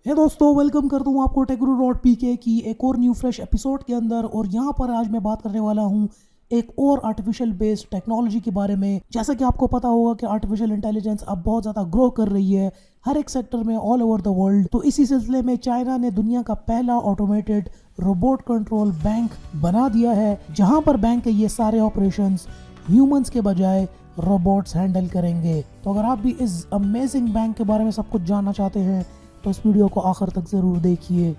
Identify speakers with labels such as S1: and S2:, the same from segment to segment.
S1: हे दोस्तों, वेलकम करता हूँ आपको टेकगुरु.pk की एक और न्यू फ्रेश एपिसोड के अंदर। और यहाँ पर आज मैं बात करने वाला हूँ एक और आर्टिफिशियल बेस्ड टेक्नोलॉजी के बारे में। जैसा कि आपको पता होगा कि आर्टिफिशियल इंटेलिजेंस अब बहुत ज़्यादा ग्रो कर रही है हर एक सेक्टर में ऑल ओवर द वर्ल्ड। तो इसी सिलसिले में चाइना ने दुनिया का पहला ऑटोमेटेड रोबोट कंट्रोल बैंक बना दिया है, जहाँ पर बैंक के ये सारे ऑपरेशंस ह्यूमंस के बजाय रोबोट्स हैंडल करेंगे। तो अगर आप भी इस अमेजिंग बैंक के बारे में सब कुछ जानना चाहते हैं तो इस वीडियो को आखिर तक जरूर देखिए।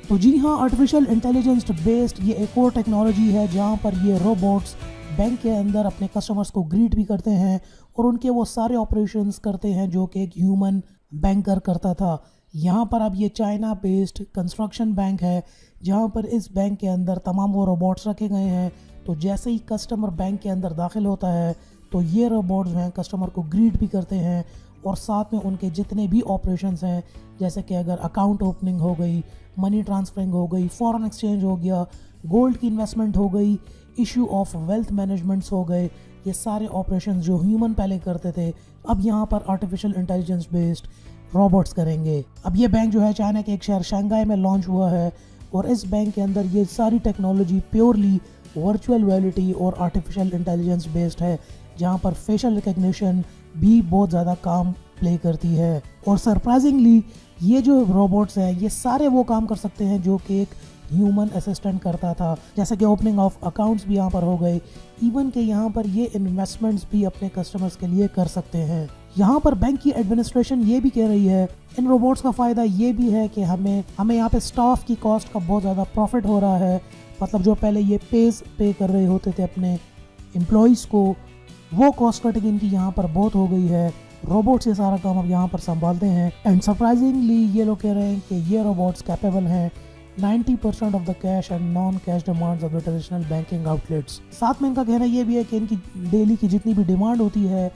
S1: तो जी हाँ, आर्टिफिशियल इंटेलिजेंस बेस्ड ये एक और टेक्नोलॉजी है जहाँ पर ये रोबोट्स बैंक के अंदर अपने कस्टमर्स को ग्रीट भी करते हैं और उनके वो सारे ऑपरेशंस करते हैं जो कि एक ह्यूमन बैंकर करता था। यहाँ पर अब ये चाइना बेस्ड कंस्ट्रक्शन बैंक है जहाँ पर इस बैंक के अंदर तमाम वो रोबोट्स रखे गए हैं। तो जैसे ही कस्टमर बैंक के अंदर दाखिल होता है तो ये रोबोट्स हैं कस्टमर को ग्रीट भी करते हैं और साथ में उनके जितने भी ऑपरेशंस हैं, जैसे कि अगर अकाउंट ओपनिंग हो गई, मनी ट्रांसफरिंग हो गई, फॉरेन एक्सचेंज हो गया, गोल्ड की इन्वेस्टमेंट हो गई, इशू ऑफ वेल्थ मैनेजमेंट्स हो गए, ये सारे ऑपरेशंस जो ह्यूमन पहले करते थे अब यहाँ पर आर्टिफिशियल इंटेलिजेंस बेस्ड रोबोट्स करेंगे। अब ये बैंक जो है चाइना के एक शहर शंघाई में लॉन्च हुआ है और इस बैंक के अंदर ये सारी टेक्नोलॉजी प्योरली वर्चुअल रियलिटी और आर्टिफिशियल इंटेलिजेंस बेस्ड है, जहाँ पर फेशियल रिकग्निशन भी बहुत ज़्यादा काम प्ले करती है। और सरप्राइजिंगली ये जो रोबोट्स हैं ये सारे वो काम कर सकते हैं जो कि एक ह्यूमन असिस्टेंट करता था, जैसे कि ओपनिंग ऑफ अकाउंट्स भी यहाँ पर हो गए, इवन के यहाँ पर ये इन्वेस्टमेंट्स भी अपने कस्टमर्स के लिए कर सकते हैं। यहाँ पर बैंक की एडमिनिस्ट्रेशन ये भी कह रही है इन रोबोट्स का फ़ायदा ये भी है कि हमें यहाँ पे स्टाफ की कॉस्ट का बहुत ज़्यादा प्रॉफिट हो रहा है। मतलब जो पहले ये पे कर रहे होते थे अपने एम्प्लॉयज़ को, वो कॉस्ट कटिंग इनकी यहाँ पर बहुत हो गई है। रोबोट से सारा काम अब यहाँ पर संभालते हैं। एंड सरप्राइजिंगली ये लोग कह रहे हैं कि ये रोबोट्स कैपेबल हैं 90% of the cash and non cash demands of the traditional banking outlets. साथ में इनका कहना ये भी है कि इनकी डेली की जितनी भी डिमांड होती है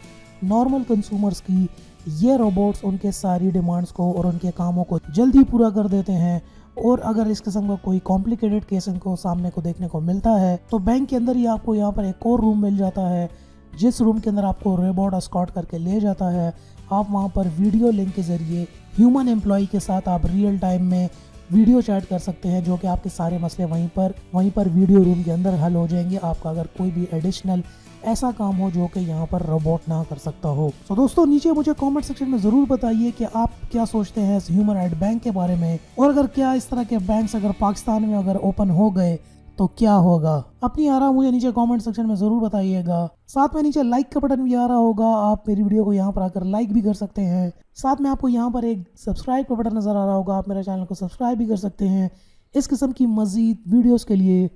S1: नॉर्मल कंज्यूमर्स की, ये रोबोट्स उनके सारी डिमांड्स को और उनके कामों को जल्दी पूरा कर देते हैं। और अगर इस किस्म का कोई कॉम्प्लिकेटेड केस इनको सामने को देखने को मिलता है तो बैंक के अंदर ही आपको यहाँ पर एक और रूम मिल जाता है, जिस रूम के अंदर आपको रोबोट एस्कॉर्ट करके ले जाता है। आप वहाँ पर वीडियो लिंक के ज़रिए ह्यूमन एम्प्लॉय के साथ आप रियल टाइम में वीडियो चैट कर सकते हैं, जो कि आपके सारे मसले वहीं पर वीडियो रूम के अंदर हल हो जाएंगे। आपका अगर कोई भी एडिशनल ऐसा काम हो जो कि यहाँ पर रोबोट ना कर सकता हो। तो दोस्तों नीचे मुझे कमेंट सेक्शन में ज़रूर बताइए कि आप क्या सोचते हैं इस ह्यूमन एड बैंक के बारे में, और अगर क्या इस तरह के बैंक्स अगर पाकिस्तान में अगर ओपन हो गए तो क्या होगा। अपनी आरा मुझे नीचे कमेंट सेक्शन में ज़रूर बताइएगा। साथ में नीचे लाइक का बटन भी आ रहा होगा, आप मेरी वीडियो को यहाँ पर आकर लाइक भी कर सकते हैं। साथ में आपको यहाँ पर एक सब्सक्राइब का बटन नज़र आ रहा होगा, आप मेरे चैनल को सब्सक्राइब भी कर सकते हैं इस किस्म की मज़ीद वीडियोज़ के लिए।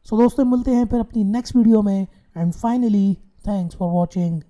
S1: सो दोस्तों मिलते हैं फिर अपनी नेक्स्ट वीडियो में। And finally thanks for watching.